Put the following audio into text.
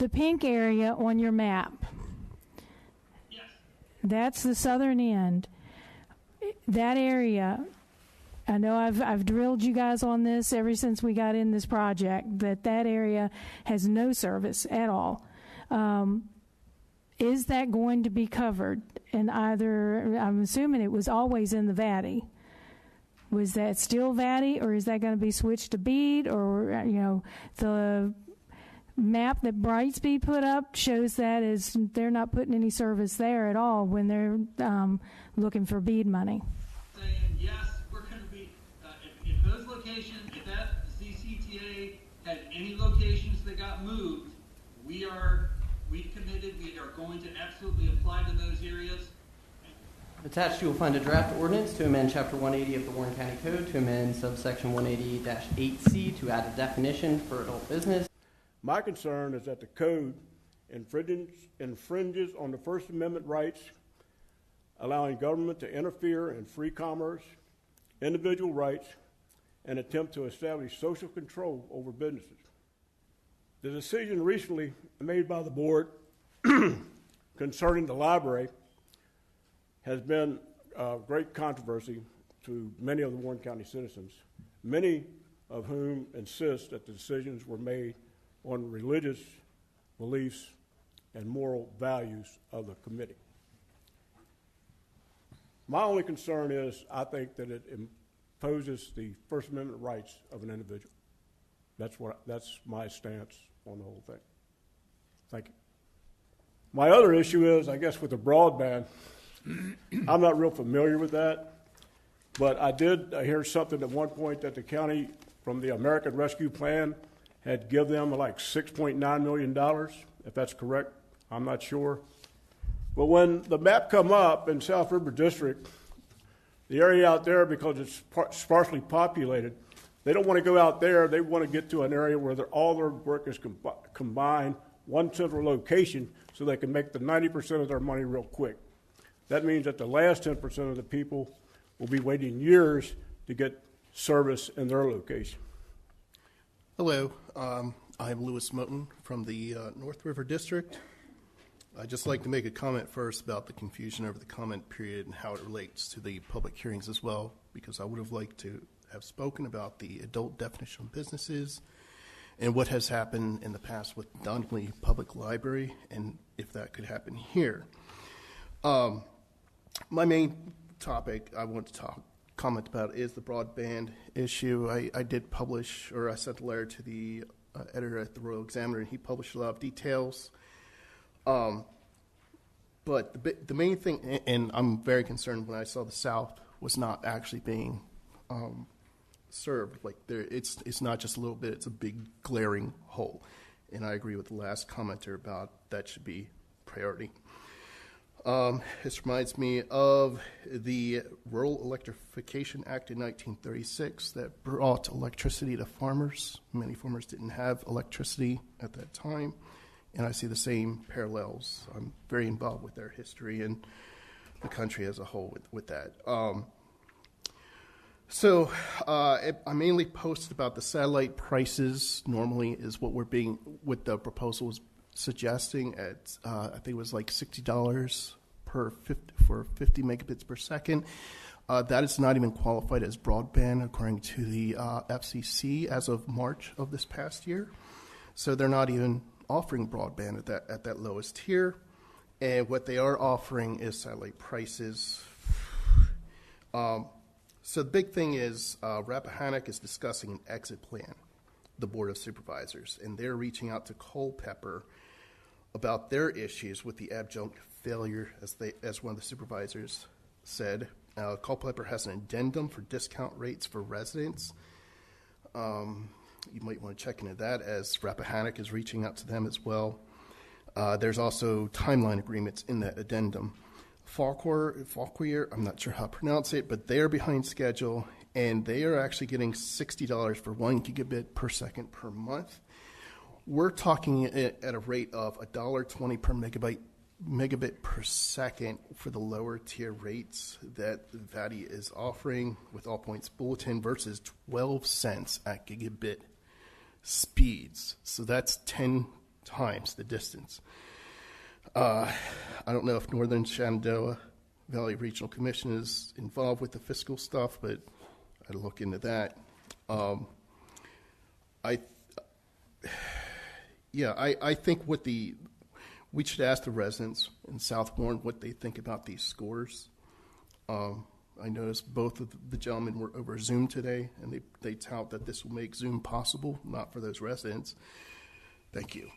the pink area on your map. Yes. That's the southern end. That area, I know I've drilled you guys on this ever since we got in this project, that area has no service at all. Is that going to be covered? And either, I'm assuming it was always in the VATI. Was that still VATI, or is that going to be switched to BEAD? Or, the map that Brightspeed put up shows that as they're not putting any service there at all when they're looking for BEAD money. Saying, yes, we're going to be, if those locations, if that CCTA had any locations that got moved, we've committed, we are going to absolutely apply to those areas. Attached, you will find a draft ordinance to amend Chapter 180 of the Warren County Code to amend subsection 180-8C to add a definition for adult business. My concern is that the code infringes on the First Amendment rights, allowing government to interfere in free commerce, individual rights, and attempt to establish social control over businesses. The decision recently made by the board concerning the library has been great controversy to many of the Warren County citizens, many of whom insist that the decisions were made on religious beliefs and moral values of the committee. My only concern is I think that it imposes the First Amendment rights of an individual. That's my stance on the whole thing. Thank you. My other issue is, I guess, with the broadband. I'm not real familiar with that, but I did hear something at one point that the county, from the American Rescue Plan, had give them like $6.9 million, if that's correct. I'm not sure. But when the map come up in South River District, the area out there, because it's sparsely populated, they don't want to go out there. They want to get to an area where all their work is combined, one central location, so they can make the 90% of their money real quick. That means that the last 10% of the people will be waiting years to get service in their location. Hello, I'm Louis Moten from the North River District. I'd just like to make a comment first about the confusion over the comment period and how it relates to the public hearings as well, because I would have liked to have spoken about the adult definition of businesses and what has happened in the past with Donnelly Public Library, and if that could happen here. My main topic I want to comment about is the broadband issue. I did publish, or I sent a letter to the editor at the Royal Examiner, and he published a lot of details. But the main thing, and I'm very concerned when I saw the South was not actually being served. Like it's not just a little bit; it's a big glaring hole. And I agree with the last commenter about that should be priority. This reminds me of the Rural Electrification Act in 1936 that brought electricity to farmers. Many farmers didn't have electricity at that time, and I see the same parallels. I'm very involved with their history and the country as a whole with that. I mainly posted about the satellite prices. Normally is what what the proposal was suggesting at, I think it was like $60 for 50 megabits per second. That is not even qualified as broadband according to the FCC as of March of this past year. So they're not even offering broadband at that lowest tier. And what they are offering is satellite prices. So the big thing is Rappahannock is discussing an exit plan, the Board of Supervisors, and they're reaching out to Culpeper about their issues with the adjunct failure, as one of the supervisors said. Culpeper has an addendum for discount rates for residents. You might want to check into that, as Rappahannock is reaching out to them as well. There's also timeline agreements in that addendum. Falquier, I'm not sure how to pronounce it, but they're behind schedule, and they are actually getting $60 for 1 gigabit per second per month. We're talking at a rate of $1.20 per megabit per second for the lower tier rates that VATI is offering with All Points Bulletin versus 12 cents at gigabit speeds. So that's 10 times the distance. I don't know if Northern Shenandoah Valley Regional Commission is involved with the fiscal stuff, but I'd look into that. I think we should ask the residents in South Warren what they think about these scores. I noticed both of the gentlemen were over Zoom today, and they tout that this will make Zoom possible, not for those residents. Thank you.